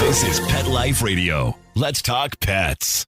This is Pet Life Radio. Let's talk pets.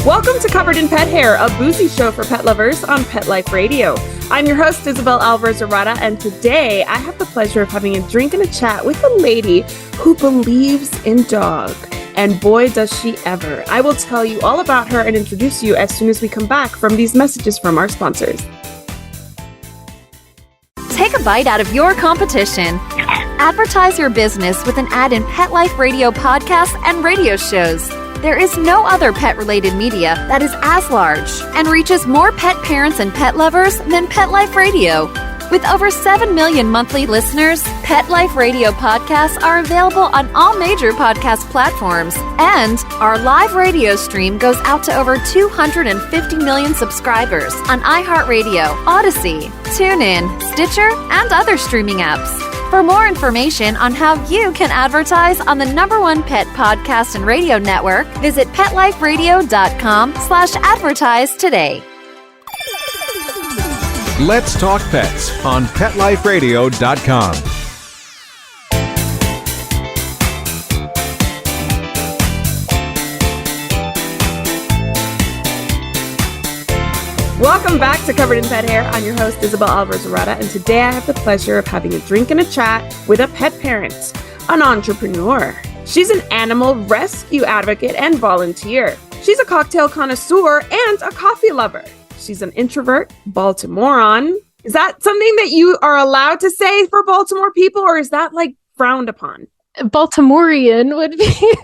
Welcome to Covered in Pet Hair, a boozy show for pet lovers on Pet Life Radio. I'm your host, Isabel and today I have the pleasure of having a drink and a chat with a lady who believes in dog. And boy, does she ever. I will tell you all about her and introduce you as soon as we come back from these messages from our sponsors. Take a bite out of your competition. Advertise your business with an ad in Pet Life Radio podcasts and radio shows. There is no other pet-related media that is as large and reaches more pet parents and pet lovers than Pet Life Radio. With over 7 million monthly listeners, Pet Life Radio podcasts are available on all major podcast platforms, and our live radio stream goes out to over 250 million subscribers on iHeartRadio, Odyssey, TuneIn, Stitcher, and other streaming apps. For more information on how you can advertise on the #1 pet podcast and radio network, visit PetLifeRadio.com/advertise today. Let's talk pets on PetLifeRadio.com. Welcome back to Covered in Pet Hair. I'm your host, Isabel and today I have the pleasure of having a drink and a chat with a pet parent, an entrepreneur. She's an animal rescue advocate and volunteer. She's a cocktail connoisseur and a coffee lover. She's an introvert, Baltimorean. Is that something that you are allowed to say for Baltimore people, or is that like frowned upon? Baltimorean would be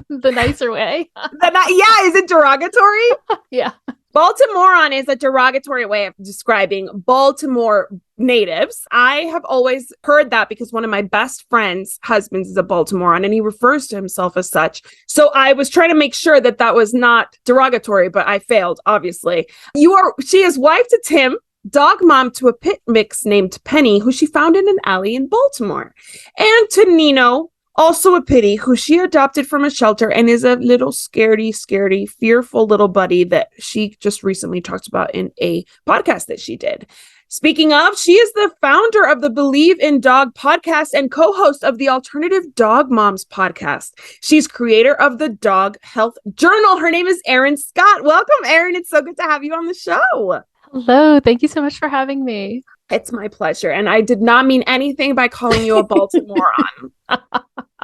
the nicer way. Yeah, is it derogatory? Yeah. Baltimorean is a derogatory way of describing Baltimore natives. I have always heard that because one of my best friends' husbands is a Baltimorean and he refers to himself as such. So I was trying to make sure that that was not derogatory, but I failed, obviously. She is wife to Tim, dog mom to a pit mix named Penny, who she found in an alley in Baltimore, and to Nino, also a pitty, who she adopted from a shelter and is a little scaredy, fearful little buddy that she just recently talked about in a podcast that she did. Speaking of, she is the founder of the Believe in Dog podcast and co-host of the Alternative Dog Moms podcast. She's creator of the Dog Health Journal. Her name is Erin Scott. Welcome, Erin. It's so good to have you on the show. Hello. Thank you so much for having me. It's my pleasure. And I did not mean anything by calling you a Baltimorean.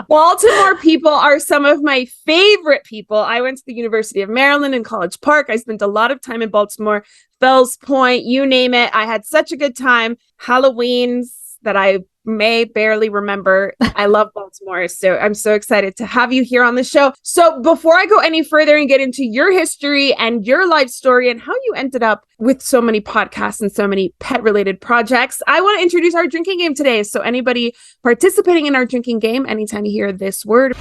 Baltimore people are some of my favorite people. I went to the University of Maryland in College Park. I spent a lot of time in Baltimore, Fells Point, you name it. I had such a good time. Halloweens that I may barely remember. I love Baltimore. So I'm so excited to have you here on the show. So before I go any further and get into your history and your life story and how you ended up with so many podcasts and so many pet related projects, I want to introduce our drinking game today. So anybody participating in our drinking game, anytime you hear this word,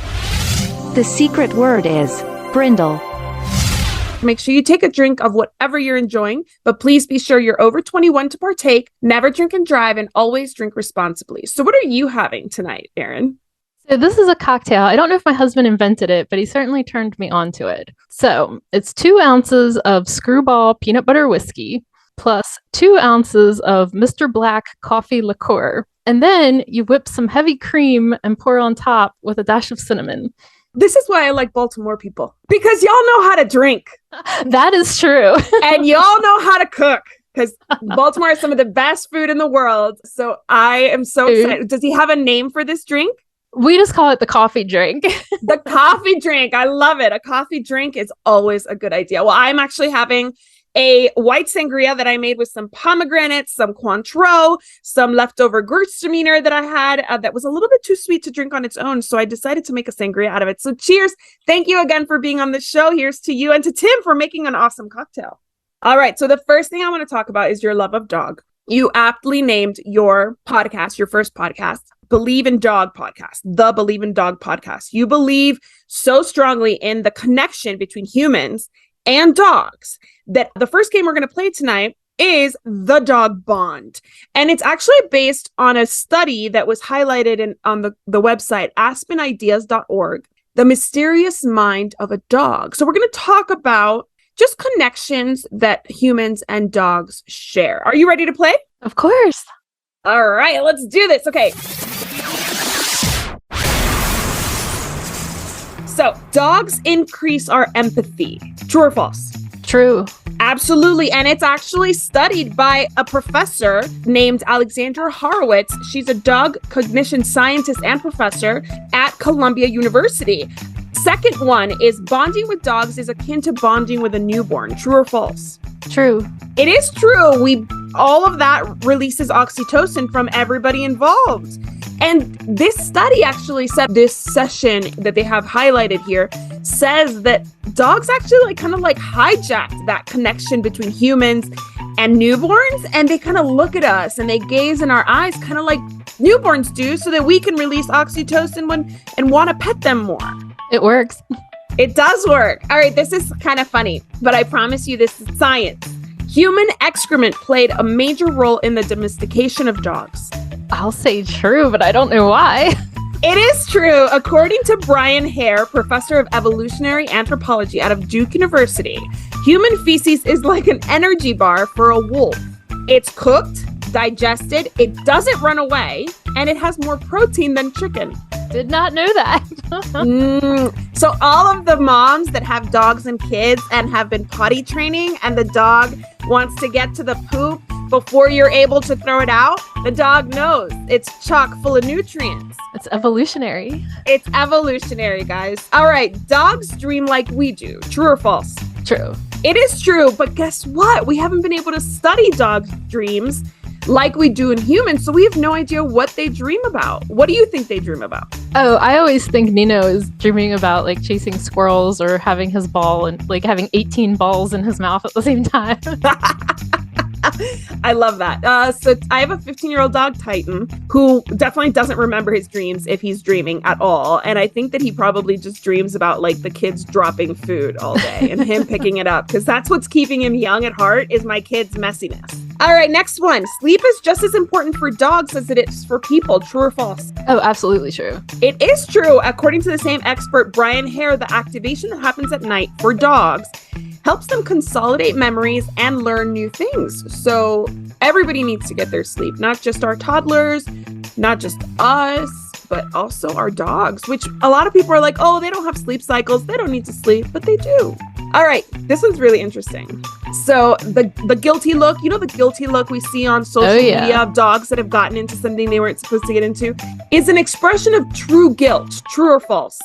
The secret word is brindle. make sure you take a drink of whatever you're enjoying, but please be sure you're over 21 to partake, never drink and drive, and always drink responsibly. So what are you having tonight, Erin? So this is a cocktail. I don't know if my husband invented it, but he certainly turned me on to it. So it's 2 ounces of Screwball peanut butter whiskey plus 2 ounces of Mr. Black coffee liqueur. And then you whip some heavy cream and pour on top with a dash of cinnamon. This is why I like Baltimore people, because y'all know how to drink. That is true. And y'all know how to cook, because Baltimore has some of the best food in the world. So I am so excited. Does he have a name for this drink? We just call it the coffee drink. The coffee drink. I love it. A coffee drink is always a good idea. Well, I'm actually having a white sangria that I made with some pomegranates, some Cointreau, some leftover Gewürztraminer that I had that was a little bit too sweet to drink on its own. So I decided to make a sangria out of it. So cheers. Thank you again for being on the show. Here's to you and to Tim for making an awesome cocktail. All right. So the first thing I want to talk about is your love of dog. You aptly named your podcast, your first podcast, Believe in Dog podcast, the Believe in Dog podcast. You believe so strongly in the connection between humans and dogs that the first game we're going to play tonight is the dog bond. And it's actually based on a study that was highlighted on the website aspenideas.org, The Mysterious Mind of a Dog. So we're going to talk about just connections that humans and dogs share. Are you ready to play? Of course. All right, let's do this. Okay. So, dogs increase our empathy. True or false? True. Absolutely. And it's actually studied by a professor named Alexandra Horowitz. She's a dog cognition scientist and professor at Columbia University. Second one is bonding with dogs is akin to bonding with a newborn. True or false? True. It is true. All of that releases oxytocin from everybody involved. And this study actually said, this session that they have highlighted here says that dogs actually kind of hijacked that connection between humans and newborns. And they kind of look at us and they gaze in our eyes kind of like newborns do, so that we can release oxytocin and want to pet them more. It works. It does work. All right, this is kind of funny, but I promise you this is science. Human excrement played a major role in the domestication of dogs. I'll say true, but I don't know why. It is true. According to Brian Hare, professor of evolutionary anthropology out of Duke University, human feces is like an energy bar for a wolf. It's cooked, digested, it doesn't run away, and it has more protein than chicken. Did not know that. So all of the moms that have dogs and kids and have been potty training, and the dog wants to get to the poop before you're able to throw it out, the dog knows it's chock full of nutrients. It's evolutionary. It's evolutionary, guys. All right, dogs dream like we do. True or false? True. It is true, but guess what? We haven't been able to study dogs' dreams like we do in humans, so we have no idea what they dream about. What do you think they dream about? Oh, I always think Nino is dreaming about chasing squirrels or having his ball and having 18 balls in his mouth at the same time. I love that. So I have a 15-year-old dog, Titan, who definitely doesn't remember his dreams if he's dreaming at all. And I think that he probably just dreams about the kids dropping food all day and him picking it up, because that's what's keeping him young at heart, is my kid's messiness. All right, next one. Sleep is just as important for dogs as it is for people. True or false? Oh, absolutely true. It is true. According to the same expert, Brian Hare, the activation that happens at night for dogs helps them consolidate memories and learn new things. So everybody needs to get their sleep, not just our toddlers, not just us, but also our dogs, which a lot of people are like, oh, they don't have sleep cycles, they don't need to sleep, but they do. All right, this one's really interesting. So the guilty look, the guilty look we see on social media of dogs that have gotten into something they weren't supposed to get into, is an expression of true guilt. True or false?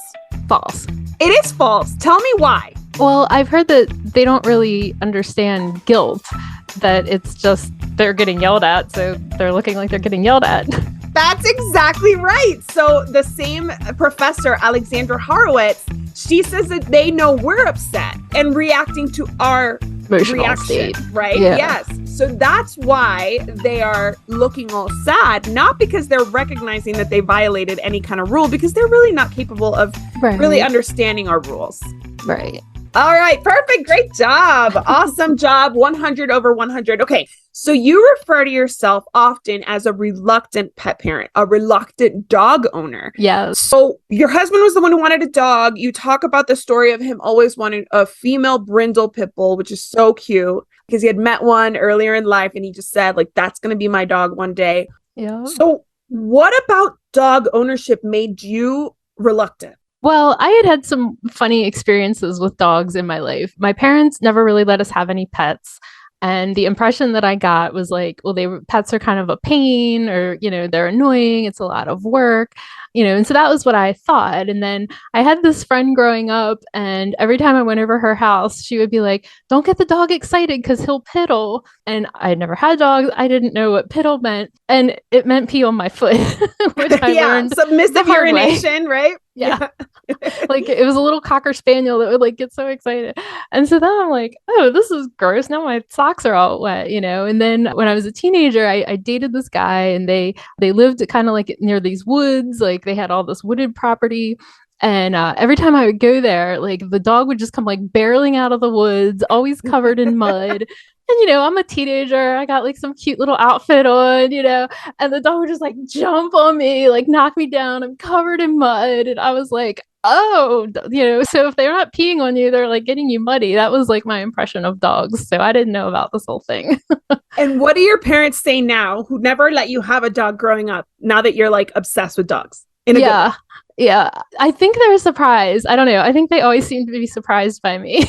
False. It is false. Tell me why. Well, I've heard that they don't really understand guilt, that it's just they're getting yelled at, so they're looking like they're getting yelled at. That's exactly right. So the same professor, Alexandra Horowitz, she says that they know we're upset and reacting to our emotional reaction, state. Right? Yeah. Yes. So that's why they are looking all sad, not because they're recognizing that they violated any kind of rule, because they're really not capable of really understanding our rules. Right. All right, perfect. Great job. Awesome job. 100 over 100. Okay, so you refer to yourself often as a reluctant pet parent, a reluctant dog owner. Yes. So your husband was the one who wanted a dog. You talk about the story of him always wanting a female brindle pit bull, which is so cute, because he had met one earlier in life and he just said, that's going to be my dog one day. Yeah. So what about dog ownership made you reluctant? Well, I had some funny experiences with dogs in my life. My parents never really let us have any pets. And the impression that I got was pets are kind of a pain, or, they're annoying. It's a lot of work, and so that was what I thought. And then I had this friend growing up, and every time I went over her house, she would be like, don't get the dog excited because he'll piddle. And I never had dogs. I didn't know what piddle meant. And it meant pee on my foot, which I learned submissive urination, right? Yeah. It was a little Cocker Spaniel that would get so excited. And so then I'm like, oh, this is gross. Now my socks are all wet, And then when I was a teenager, I dated this guy, and they lived kind of near these woods. They had all this wooded property. And every time I would go there, the dog would just come barreling out of the woods, always covered in mud. And, I'm a teenager. I got like some cute little outfit on, and the dog would just like jump on me, like knock me down. I'm covered in mud. And I was like, oh, so if they're not peeing on you, they're like getting you muddy. That was like my impression of dogs. So I didn't know about this whole thing. And what do your parents say now, who never let you have a dog growing up, now that you're like obsessed with dogs? Yeah. Yeah. I think they're surprised. I don't know. I think they always seem to be surprised by me.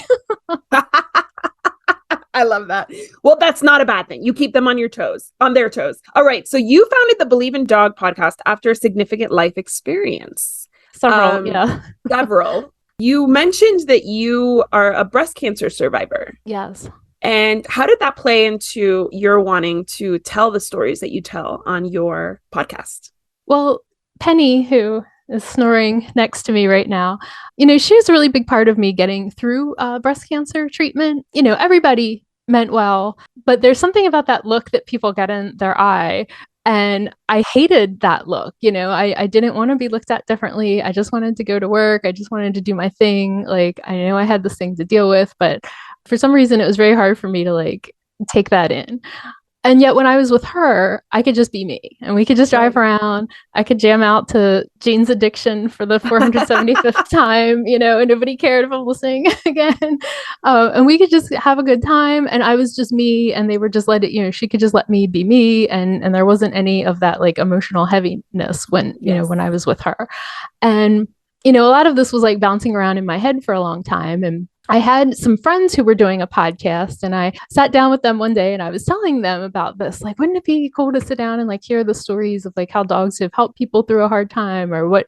I love that. Well, that's not a bad thing. You keep them on their toes. All right. So you founded the Believe in Dog podcast after a significant life experience. Several. You mentioned that you are a breast cancer survivor. Yes. And how did that play into your wanting to tell the stories that you tell on your podcast? Well, Penny, who is snoring next to me right now, she was a really big part of me getting through breast cancer treatment. Everybody meant well, but there's something about that look that people get in their eye. And I hated that look. I didn't want to be looked at differently. I just wanted to go to work. I just wanted to do my thing. Like, I know I had this thing to deal with, but for some reason it was very hard for me to like take that in. And yet when I was with her, I could just be me and we could just drive around. I could jam out to Jane's Addiction for the 475th time, and nobody cared if I'm listening again. And we could just have a good time. And I was just me and they were just she could just let me be me. And there wasn't any of that like emotional heaviness when, when I was with her. And, a lot of this was like bouncing around in my head for a long time. And I had some friends who were doing a podcast and I sat down with them one day and I was telling them about this. Like, wouldn't it be cool to sit down and like hear the stories of like how dogs have helped people through a hard time or what,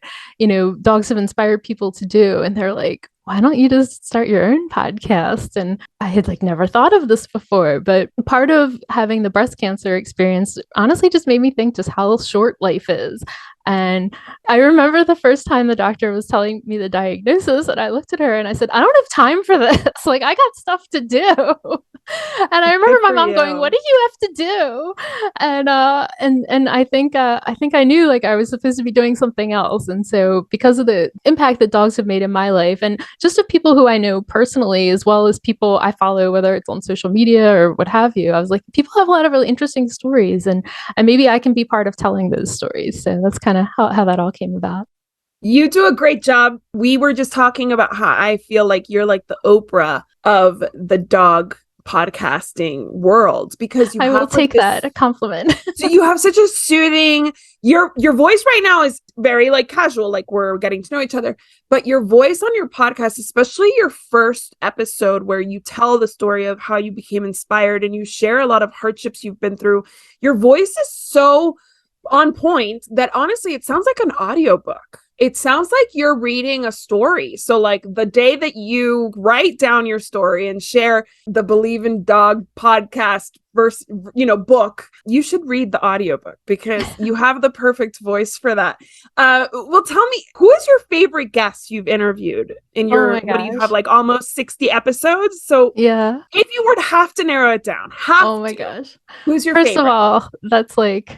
dogs have inspired people to do? And they're like, why don't you just start your own podcast? And I had like never thought of this before, but part of having the breast cancer experience honestly just made me think just how short life is. And I remember the first time the doctor was telling me the diagnosis and I looked at her and I said, I don't have time for this. Like, I got stuff to do. And I remember my mom going, what do you have to do? And I think I knew like I was supposed to be doing something else. And so because of the impact that dogs have made in my life and just of people who I know personally, as well as people I follow, whether it's on social media or what have you, I was like, people have a lot of really interesting stories and maybe I can be part of telling those stories. So that's kind of how that all came about. You do a great job. We were just talking about how I feel like you're like the Oprah of the dog podcasting world because I will take that a compliment. So you have such a soothing, your voice right now is very like casual, like we're getting to know each other, but your voice on your podcast, especially your first episode where you tell the story of how you became inspired and you share a lot of hardships you've been through, your voice is so on point that honestly, it sounds like an audiobook. It sounds like you're reading a story. So like the day that you write down your story and share the Believe in Dog podcast book, you should read the audiobook because you have the perfect voice for that. Well, tell me, who is your favorite guest you've interviewed in your, what do you have, like almost 60 episodos? So yeah, if you were to have to narrow it down, gosh, who's your favorite? First of all, that's like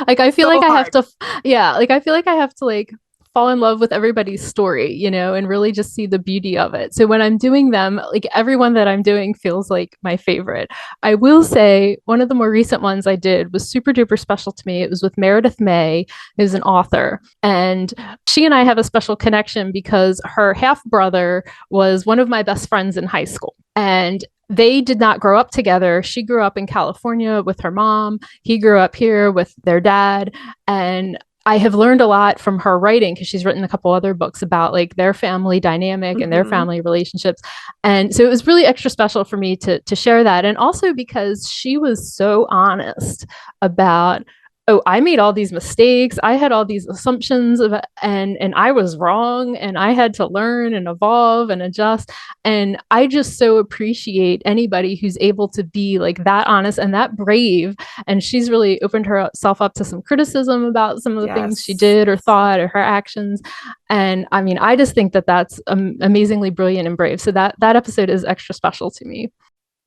I feel like I have to, I feel like I have to like fall in love with everybody's story, and really just see the beauty of it. So when I'm doing them, like everyone that I'm doing feels like my favorite. I will say one of the more recent ones I did was super duper special to me. It was with Meredith May, who's an author. And she and I have a special connection because her half brother was one of my best friends in high school. And they did not grow up together. She grew up in California with her mom. He grew up here with their dad. And I have learned a lot from her writing because she's written a couple other books about like their family dynamic and their family relationships. And so it was really extra special for me to share that. And also because she was so honest about, oh, I made all these mistakes. I had all these assumptions and I was wrong and I had to learn and evolve and adjust. And I just so appreciate anybody who's able to be like that honest and that brave. And she's really opened herself up to some criticism about some of the things she did or thought or her actions. And I mean, I just think that that's amazingly brilliant and brave. So that episode is extra special to me.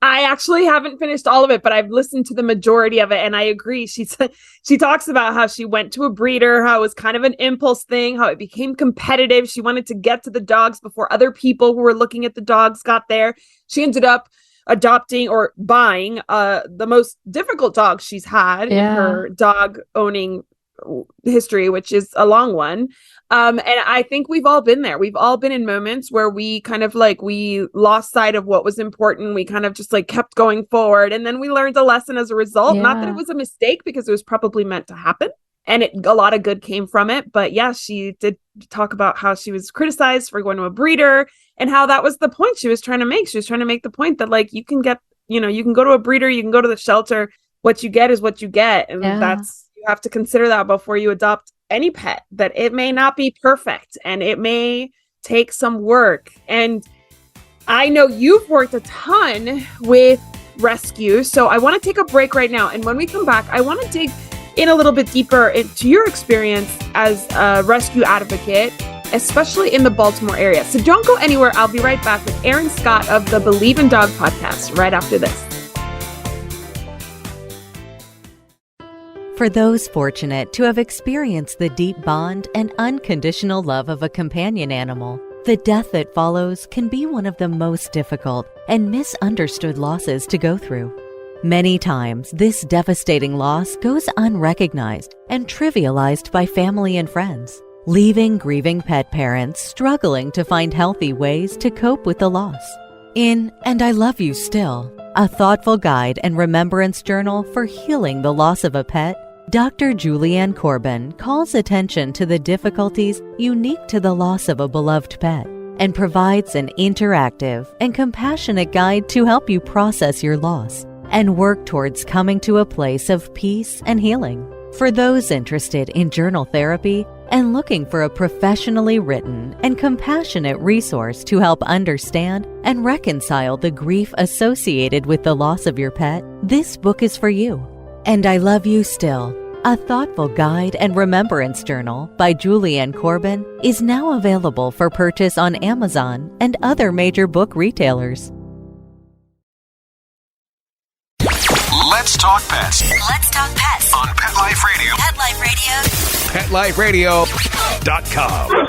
I actually haven't finished all of it, but I've listened to the majority of it. And I agree. She talks about how she went to a breeder, how it was kind of an impulse thing, how it became competitive. She wanted to get to the dogs before other people who were looking at the dogs got there. She ended up adopting or buying the most difficult dog she's had in her dog owning history, which is a long one. And I think we've all been there. We've all been in moments where we kind of like, we lost sight of what was important. We kind of just like kept going forward. And then we learned a lesson as a result. Not that it was a mistake, because it was probably meant to happen. And a lot of good came from it. But yeah, she did talk about how she was criticized for going to a breeder and how that was the point she was trying to make. She was trying to make the point that like, you can get, you know, you can go to a breeder, you can go to the shelter. What you get is what you get. And you have to consider that before you adopt any pet, that it may not be perfect and it may take some work. And I know you've worked a ton with rescue. So I want to take a break right now. And when we come back, I want to dig in a little bit deeper into your experience as a rescue advocate, especially in the Baltimore area. So don't go anywhere. I'll be right back with Erin Scott of the Believe in Dog podcast right after this. For those fortunate to have experienced the deep bond and unconditional love of a companion animal, the death that follows can be one of the most difficult and misunderstood losses to go through. Many times, this devastating loss goes unrecognized and trivialized by family and friends, leaving grieving pet parents struggling to find healthy ways to cope with the loss. In And I Love You Still, a thoughtful guide and remembrance journal for healing the loss of a pet, Dr. Julianne Corbin calls attention to the difficulties unique to the loss of a beloved pet and provides an interactive and compassionate guide to help you process your loss and work towards coming to a place of peace and healing. For those interested in journal therapy and looking for a professionally written and compassionate resource to help understand and reconcile the grief associated with the loss of your pet, this book is for you. And I Love You Still, a thoughtful guide and remembrance journal by Julianne Corbin, is now available for purchase on Amazon and other major book retailers. Let's talk pets Let's talk pets on Pet Life Radio. Pet Life Radio. PetLifeRadio.com.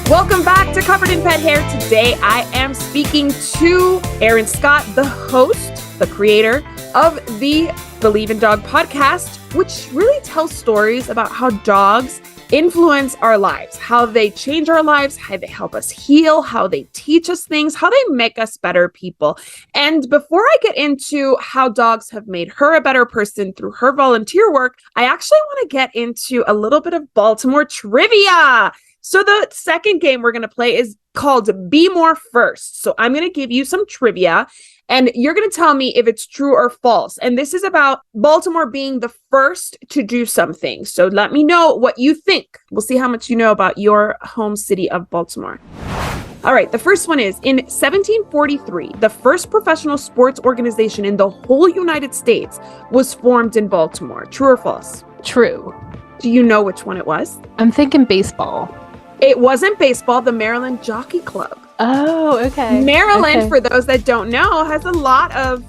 Welcome back to Covered in Pet Hair. Today I am speaking to Erin Scott, the host, the creator of the Believe in Dog podcast, which really tells stories about how dogs influence our lives, how they change our lives, how they help us heal, how they teach us things, how they make us better people. And before I get into how dogs have made her a better person through her volunteer work, I actually want to get into a little bit of Baltimore trivia. So the second game we're going to play is called Be More First. So I'm going to give you some trivia and you're going to tell me if it's true or false. And this is about Baltimore being the first to do something. So let me know what you think. We'll see how much you know about your home city of Baltimore. All right, the first one is, in 1743, the first professional sports organization in the whole United States was formed in Baltimore. True or false? True. Do you know which one it was? I'm thinking baseball. It wasn't baseball, the Maryland Jockey Club. Oh, okay. Maryland, for those that don't know, has a lot of,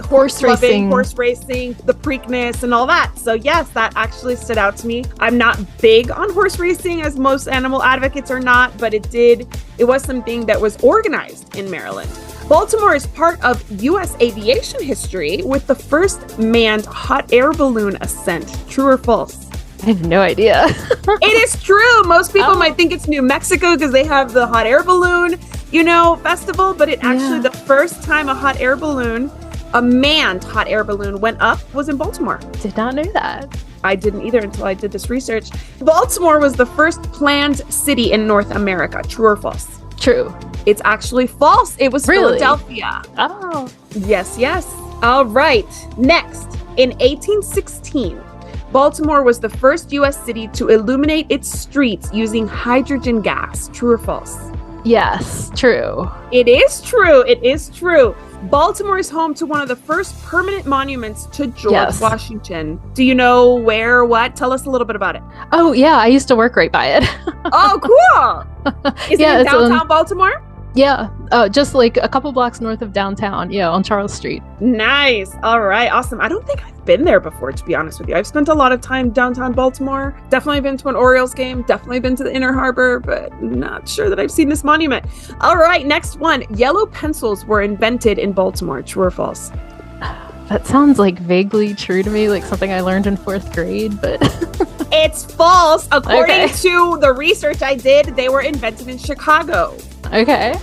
horse racing, the Preakness and all that. So yes, that actually stood out to me. I'm not big on horse racing, as most animal advocates are not, but it was something that was organized in Maryland. Baltimore is part of U.S. aviation history with the first manned hot air balloon ascent. True or false? I have no idea. It is true. Most people might think it's New Mexico because they have the hot air balloon, festival. But the first time a manned hot air balloon went up was in Baltimore. Did not know that. I didn't either until I did this research. Baltimore was the first planned city in North America. True or false? True. It's actually false. It was Philadelphia. Oh. Yes. All right. Next, in 1816, Baltimore was the first U.S. city to illuminate its streets using hydrogen gas. True or false? Yes, true. It is true. Baltimore is home to one of the first permanent monuments to George Washington. Do you know where, what? Tell us a little bit about it. Oh, yeah. I used to work right by it. Oh, cool. Is it in downtown Baltimore? Yeah, just like a couple blocks north of downtown. Yeah, on Charles Street. Nice. All right. Awesome. I don't think I've been there before, to be honest with you. I've spent a lot of time downtown Baltimore. Definitely been to an Orioles game. Definitely been to the Inner Harbor, but not sure that I've seen this monument. All right. Next one. Yellow pencils were invented in Baltimore. True or false? That sounds like vaguely true to me, like something I learned in 4th grade, but... It's false. According to the research I did, they were invented in Chicago. Okay.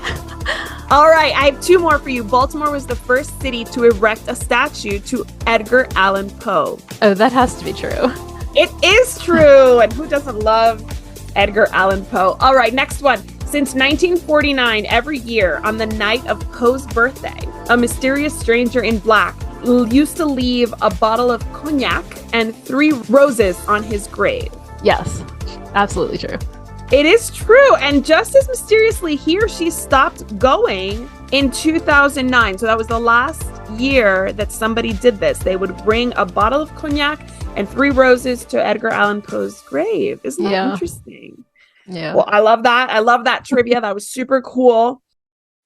All right, I have 2 more for you. Baltimore was the first city to erect a statue to Edgar Allan Poe. Oh, that has to be true. It is true. And who doesn't love Edgar Allan Poe? All right, next one. Since 1949, every year on the night of Poe's birthday, a mysterious stranger in black used to leave a bottle of cognac and 3 roses on his grave. Yes, absolutely true. It is true. And just as mysteriously, he or she stopped going in 2009. So that was the last year that somebody did this. They would bring a bottle of cognac and 3 roses to Edgar Allan Poe's grave. Isn't that interesting? Yeah. Well, I love that. I love that trivia. That was super cool.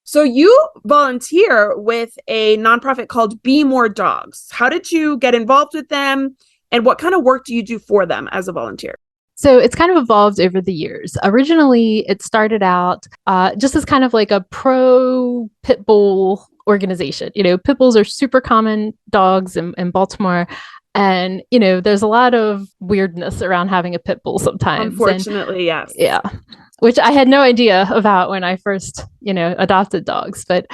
So you volunteer with a nonprofit called Be More Dogs. How did you get involved with them? And what kind of work do you do for them as a volunteer? So it's kind of evolved over the years. Originally, it started out just as kind of like a pro pitbull organization. You know, pitbulls are super common dogs in Baltimore. And, you know, there's a lot of weirdness around having a pit bull sometimes. Unfortunately, yes. Yeah. Which I had no idea about when I first, you know, adopted dogs. But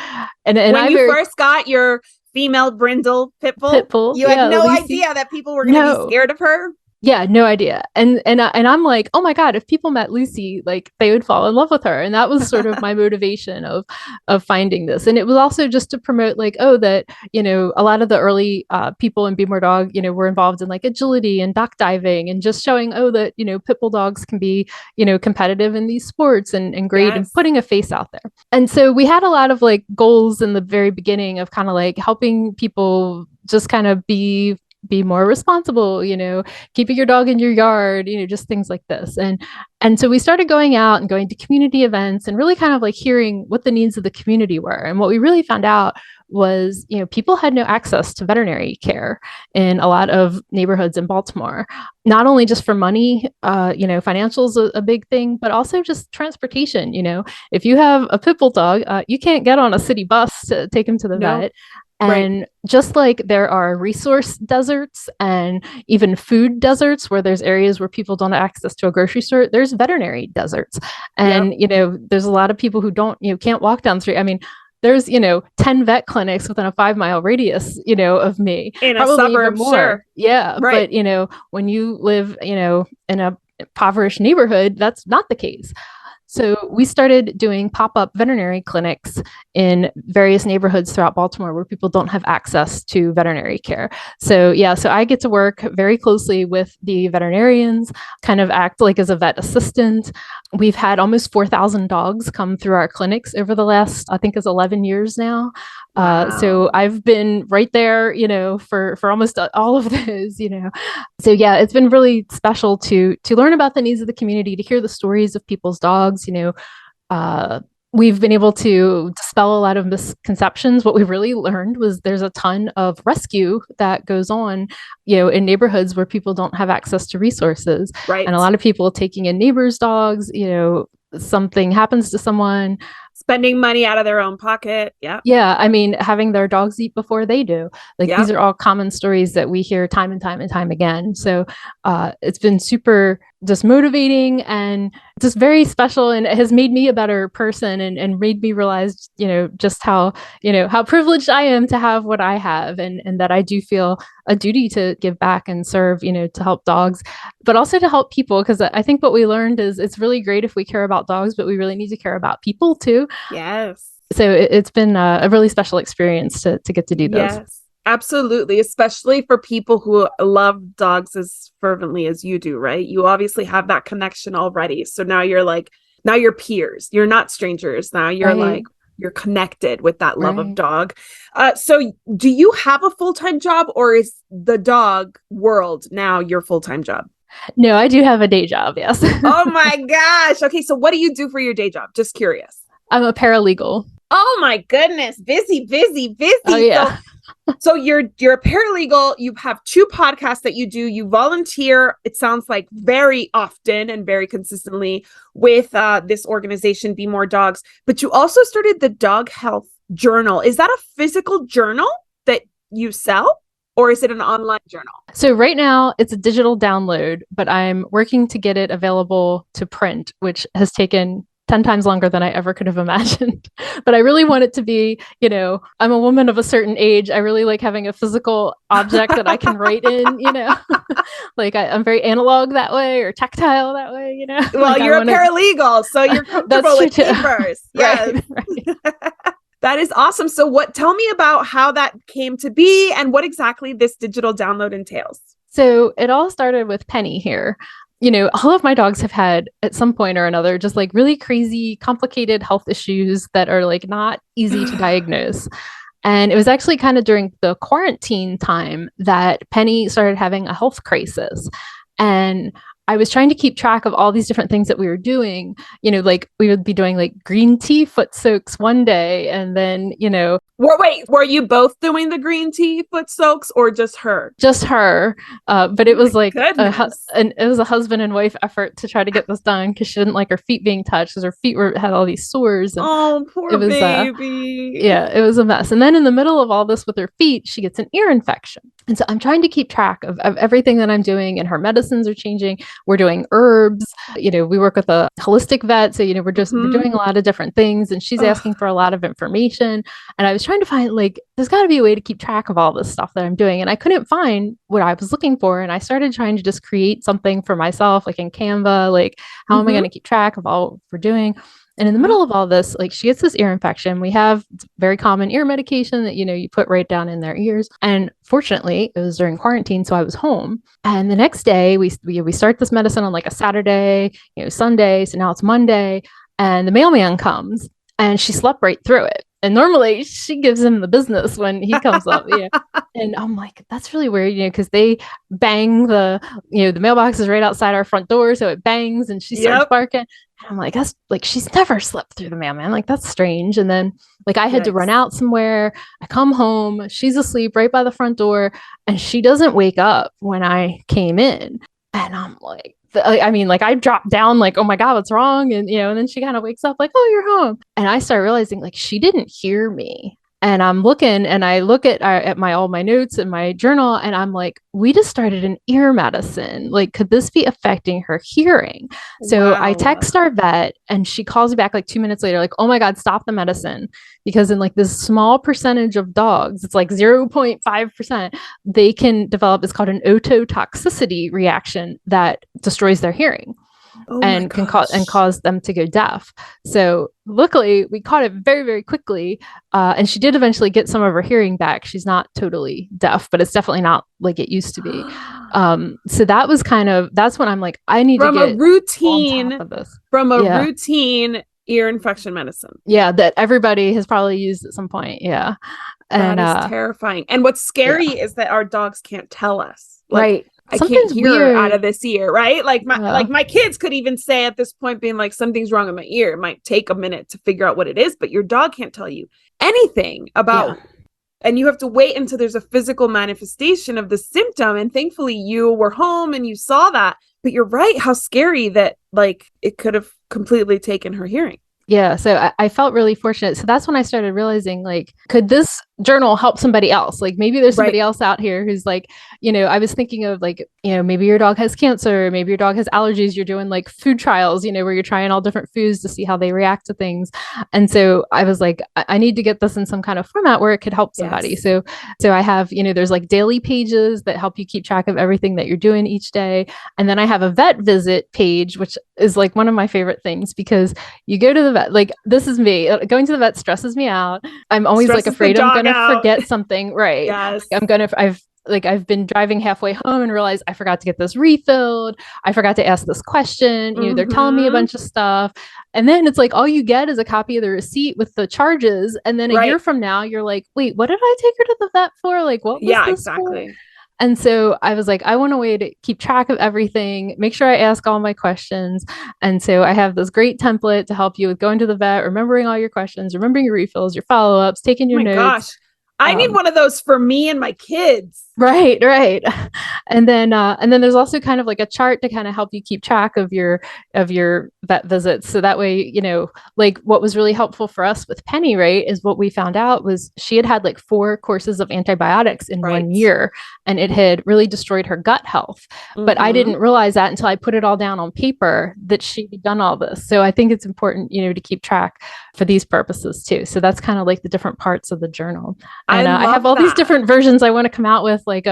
and when you first got your female brindle pit bull, you had no idea that people were going to be scared of her. Yeah, no idea. And I'm like, oh my God, if people met Lucy, like they would fall in love with her. And that was sort of my motivation of finding this. And it was also just to promote like, oh, that, you know, a lot of the early people in Be More Dog, you know, were involved in like agility and dock diving and just showing, oh, that, you know, pit bull dogs can be, you know, competitive in these sports and great and putting a face out there. And so we had a lot of like goals in the very beginning of kind of like helping people just kind of be more responsible, you know, keeping your dog in your yard, you know, just things like this. And so we started going out and going to community events and really kind of like hearing what the needs of the community were. And what we really found out was, you know, people had no access to veterinary care in a lot of neighborhoods in Baltimore, not only just for money, you know, financials a big thing, but also just transportation. You know, if you have a pit bull dog, you can't get on a city bus to take him to the vet. And just like there are resource deserts and even food deserts where there's areas where people don't have access to a grocery store, there's veterinary deserts. And, you know, there's a lot of people who can't walk down the street. I mean, there's, you know, 10 vet clinics within a 5-mile radius, you know, of me. In a suburb, sure. Yeah. Right. But, you know, when you live, you know, in a impoverished neighborhood, that's not the case. So we started doing pop-up veterinary clinics in various neighborhoods throughout Baltimore where people don't have access to veterinary care. So I get to work very closely with the veterinarians, kind of act like as a vet assistant. We've had almost 4,000 dogs come through our clinics over the last, I think it's 11 years now. Wow. So I've been right there, you know, for almost all of those, you know. So yeah, it's been really special to learn about the needs of the community, to hear the stories of people's dogs, you know. We've been able to dispel a lot of misconceptions. What we really learned was there's a ton of rescue that goes on, you know, in neighborhoods where people don't have access to resources. Right. And a lot of people taking in neighbors' dogs, you know, something happens to someone. Spending money out of their own pocket. Yeah. Yeah. I mean, having their dogs eat before they do. Like these are all common stories that we hear time and time and time again. So it's been super just motivating and just very special, and it has made me a better person and made me realize, you know, just how privileged I am to have what I have, and that I do feel a duty to give back and serve, you know, to help dogs, but also to help people. Because I think what we learned is it's really great if we care about dogs, but we really need to care about people too. Yes. So it's been a really special experience to get to do those. Yes. Absolutely, especially for people who love dogs as fervently as you do, right? You obviously have that connection already. So now you're peers. You're not strangers. Now you're like, you're connected with that love of dog. So do you have a full-time job, or is the dog world now your full-time job? No, I do have a day job, yes. Oh my gosh. Okay, so what do you do for your day job? Just curious. I'm a paralegal. Oh my goodness. Busy. Oh, yeah. So you're a paralegal. You have 2 podcasts that you do. You volunteer, it sounds like, very often and very consistently with this organization, Be More Dogs. But you also started the Dog Health Journal. Is that a physical journal that you sell? Or is it an online journal? So right now it's a digital download, but I'm working to get it available to print, which has taken 10 times longer than I ever could have imagined. But I really want it to be, I'm a woman of a certain age. I really like having a physical object that I can write in, like I'm very analog that way, or tactile that way, Well, like you're a paralegal, so you're comfortable with papers. Yes. Right. That is awesome. So tell me about how that came to be and what exactly this digital download entails. So it all started with Penny here. All of my dogs have had at some point or another just like really crazy, complicated health issues that are like not easy to diagnose. And it was actually kind of during the quarantine time that Penny started having a health crisis. And I was trying to keep track of all these different things that we were doing, like we would be doing like green tea foot soaks one day. And then, were you both doing the green tea foot soaks or just her? Just her. But it was like, it was a husband and wife effort to try to get this done because she didn't like her feet being touched because her feet had all these sores. And oh, poor baby. Yeah, it was a mess. And then in the middle of all this with her feet, she gets an ear infection. And so I'm trying to keep track of everything that I'm doing, and her medicines are changing. We're doing herbs. We work with a holistic vet. So, we're doing a lot of different things, and she's asking for a lot of information. And I was trying to find, like, there's got to be a way to keep track of all this stuff that I'm doing. And I couldn't find what I was looking for. And I started trying to just create something for myself, like in Canva, like, how am I going to keep track of all we're doing? And in the middle of all this, like, she gets this ear infection. We have very common ear medication that, you put right down in their ears. And fortunately, it was during quarantine, so I was home. And the next day, we start this medicine on like a Saturday, Sunday. So now it's Monday, and the mailman comes, and she slept right through it. And normally she gives him the business when he comes up. Yeah. And I'm like, that's really weird, because they bang the mailbox is right outside our front door. So it bangs, and she starts barking. And I'm like, that's like, she's never slept through the mailman. Like, that's strange. And then like I had to run out somewhere. I come home, she's asleep right by the front door, and she doesn't wake up when I came in. And I'm like, I dropped down like, oh my God, what's wrong? And, and then she kind of wakes up like, oh, you're home. And I start realizing like she didn't hear me. And I'm looking, and I look at all my notes in my journal, and I'm like, we just started an ear medicine. Like, could this be affecting her hearing? So I text our vet, and she calls me back like 2 minutes later, like, oh my God, stop the medicine. Because in like this small percentage of dogs, it's like 0.5%, they can develop, it's called an ototoxicity reaction that destroys their hearing. And can cause them to go deaf. So luckily we caught it very, very quickly. And she did eventually get some of her hearing back. She's not totally deaf, but it's definitely not like it used to be. So that's when I'm like, I need to get routine on top of this. From a routine ear infection medicine. Yeah. That everybody has probably used at some point. Yeah. And that is terrifying. And what's scary is that our dogs can't tell us. Like, right. I can't hear out of this ear, right? Like my kids could even say at this point, being like, something's wrong in my ear. It might take a minute to figure out what it is, but your dog can't tell you anything about, and you have to wait until there's a physical manifestation of the symptom. And thankfully you were home and you saw that, but you're right. How scary that like it could have completely taken her hearing. Yeah. So I felt really fortunate. So that's when I started realizing, like, could this journal help somebody else? Like, maybe there's somebody else out here who's like, I was thinking of like, maybe your dog has cancer, maybe your dog has allergies. You're doing like food trials, where you're trying all different foods to see how they react to things. And so I was like, I need to get this in some kind of format where it could help somebody. Yes. So I have, there's like daily pages that help you keep track of everything that you're doing each day. And then I have a vet visit page, which is like one of my favorite things, because you go to the vet, like, this is me. Going to the vet stresses me out. I'm always like afraid I'm going to forget something. Right. Yes. I've been driving halfway home and realized I forgot to get this refilled. I forgot to ask this question. They're telling me a bunch of stuff. And then it's like, all you get is a copy of the receipt with the charges. And then a year from now, you're like, wait, what did I take her to the vet for? Like, what was this for? And so I was like, I want a way to keep track of everything, make sure I ask all my questions. And so I have this great template to help you with going to the vet, remembering all your questions, remembering your refills, your follow-ups, taking your notes. Gosh, I need one of those for me and my kids. Right. And then there's also kind of like a chart to kind of help you keep track of your vet visits. So that way, you know, like what was really helpful for us with Penny, right, is what we found out was she had like 4 courses of antibiotics in 1 year, and it had really destroyed her gut health. But I didn't realize that until I put it all down on paper that she'd done all this. So I think it's important, you know, to keep track for these purposes too. So that's kind of like the different parts of the journal. And I have all these different versions I want to come out with, like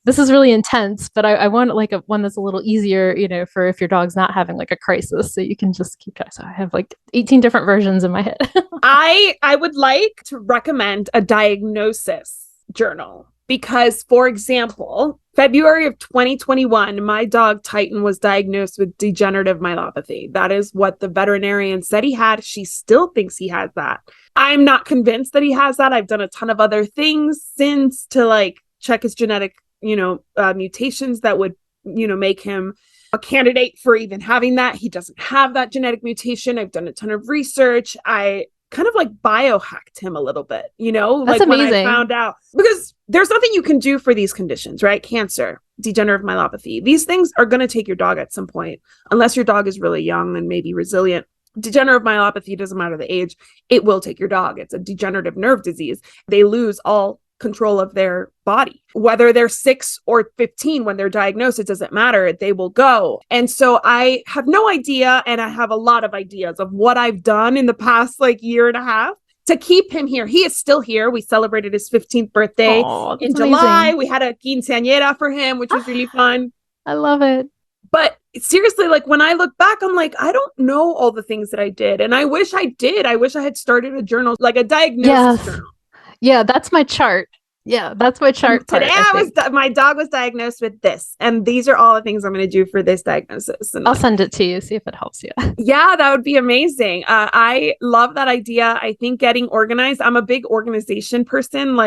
this is really intense, but I want like one that's a little easier, you know, for if your dog's not having like a crisis, so you can just keep track. So I have like 18 different versions in my head. I would like to recommend a diagnosis journal because, for example, February of 2021, my dog Titan was diagnosed with degenerative myelopathy. That is what the veterinarian said he had. She still thinks he has that. I'm not convinced that he has that. I've done a ton of other things since to like check his genetic, mutations that would, make him a candidate for even having that. He doesn't have that genetic mutation. I've done a ton of research. I kind of like biohacked him a little bit, That's like amazing. when I found out, because there's nothing you can do for these conditions, right? Cancer, degenerative myelopathy. These things are going to take your dog at some point, unless your dog is really young and maybe resilient. Degenerative myelopathy, doesn't matter the age, it will take your dog. It's a degenerative nerve disease. They lose all control of their body. Whether they're 6 or 15 when they're diagnosed, it doesn't matter. They will go. And so I have no idea, and I have a lot of ideas of what I've done in the past year and a half to keep him here. He is still here. We celebrated his 15th birthday in July. We had a quinceañera for him, which was really fun. I love it. But seriously, when I look back, I'm like, I don't know all the things that I did. And I wish I did. I wish I had started a journal, like a diagnosis journal. Yeah, that's my chart. Yeah, that's my chart. Today my dog was diagnosed with this, and these are all the things I'm going to do for this diagnosis. And I'll send it to you, see if it helps you. Yeah, that would be amazing. I love that idea. I think getting organized, I'm a big organization person,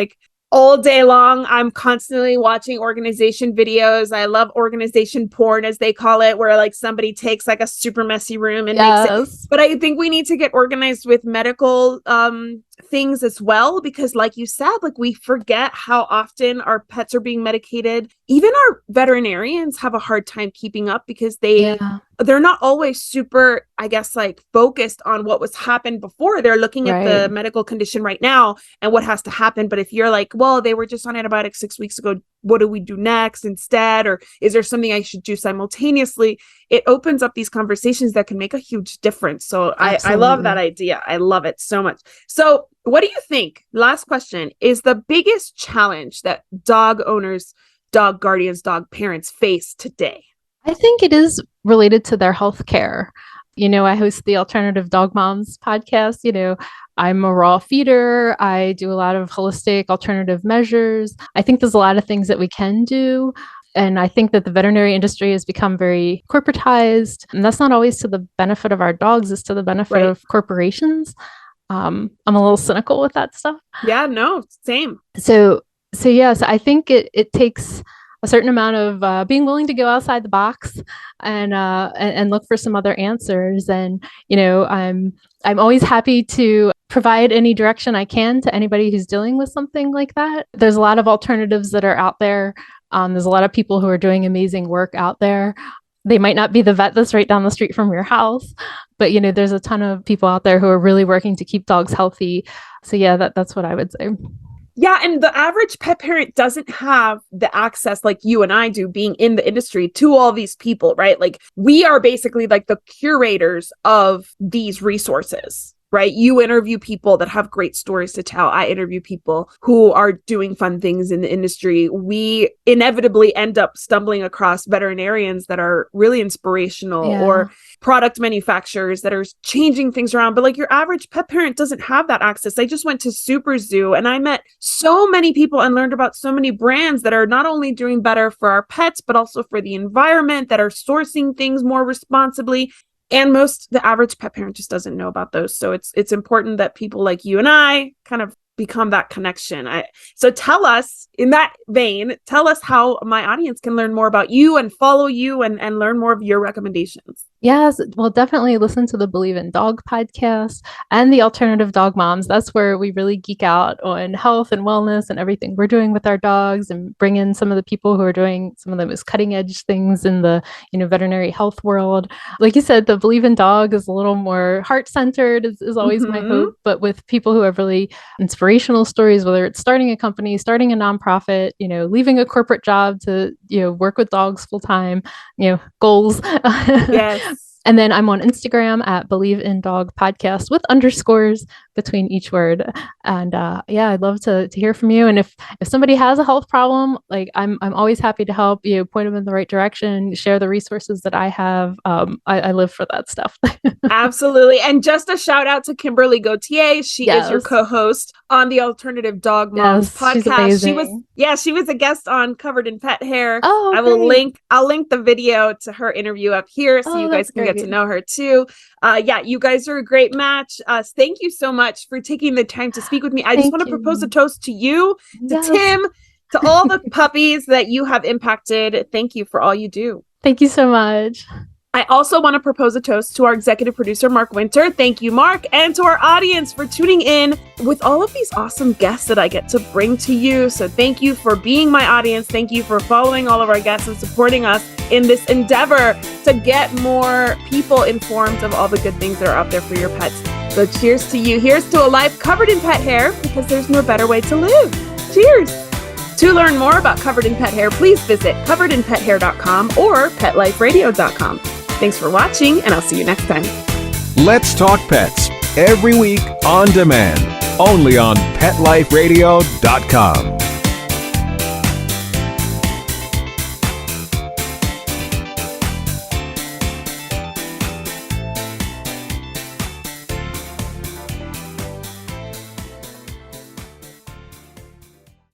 all day long. I'm constantly watching organization videos. I love organization porn, as they call it, where somebody takes a super messy room and makes it. But I think we need to get organized with medical things as well, because like you said, we forget how often our pets are being medicated. Even our veterinarians have a hard time keeping up because they're not always super, I guess, focused on what was happened before. They're looking at the medical condition right now and what has to happen. But if you're well, they were just on antibiotics 6 weeks ago, what do we do next instead? Or is there something I should do simultaneously? It opens up these conversations that can make a huge difference. So I love that idea. I love it so much. So what do you think? Last question, is the biggest challenge that dog owners, dog guardians, dog parents face today? I think it is related to their health care. I host the Alternative Dog Moms podcast. I'm a raw feeder. I do a lot of holistic alternative measures. I think there's a lot of things that we can do. And I think that the veterinary industry has become very corporatized. And that's not always to the benefit of our dogs. It's to the benefit of corporations. I'm a little cynical with that stuff. Yeah, no, same. So yes, I think it takes a certain amount of being willing to go outside the box and look for some other answers. And, I'm always happy to provide any direction I can to anybody who's dealing with something like that. There's a lot of alternatives that are out there. There's a lot of people who are doing amazing work out there. They might not be the vet that's right down the street from your house, but there's a ton of people out there who are really working to keep dogs healthy. So yeah, that's what I would say. Yeah. And the average pet parent doesn't have the access like you and I do, being in the industry, to all these people, right? We are basically the curators of these resources, right? You interview people that have great stories to tell. I interview people who are doing fun things in the industry. We inevitably end up stumbling across veterinarians that are really inspirational, or product manufacturers that are changing things around. But your average pet parent doesn't have that access. I just went to Super Zoo and I met so many people and learned about so many brands that are not only doing better for our pets, but also for the environment, that are sourcing things more responsibly. And the average pet parent just doesn't know about those. So it's important that people like you and I kind of become that connection. So tell us, in that vein, tell us how my audience can learn more about you and follow you and learn more of your recommendations. Yes, well, definitely listen to the Believe in Dog podcast and the Alternative Dog Moms. That's where we really geek out on health and wellness and everything we're doing with our dogs, and bring in some of the people who are doing some of the most cutting edge things in the veterinary health world. Like you said, the Believe in Dog is a little more heart centered, is always my hope, but with people who have really inspirational stories, whether it's starting a company, starting a nonprofit, leaving a corporate job to work with dogs full time, goals. Yes. And then I'm on Instagram at Believe in Dog Podcast with underscores between each word. And I'd love to hear from you. And if somebody has a health problem, like I'm always happy to help you, point them in the right direction, share the resources that I have. I live for that stuff. Absolutely. And just a shout out to Kimberly Gauthier. She is your co-host on the Alternative Dog Moms podcast. She was a guest on Covered in Pet Hair. Oh, I'll link the video to her interview up here so you guys can get to know her too. You guys are a great match. Thank you so much for taking the time to speak with me. I just want to propose a toast to you, to Tim, to all the puppies that you have impacted. Thank you for all you do. Thank you so much. I also want to propose a toast to our executive producer, Mark Winter. Thank you, Mark. And to our audience for tuning in with all of these awesome guests that I get to bring to you. So thank you for being my audience. Thank you for following all of our guests and supporting us in this endeavor to get more people informed of all the good things that are out there for your pets. So cheers to you. Here's to a life covered in pet hair, because there's no better way to live. Cheers. To learn more about Covered in Pet Hair, please visit coveredinpethair.com or petliferadio.com. Thanks for watching, and I'll see you next time. Let's Talk Pets, every week on demand, only on PetLifeRadio.com.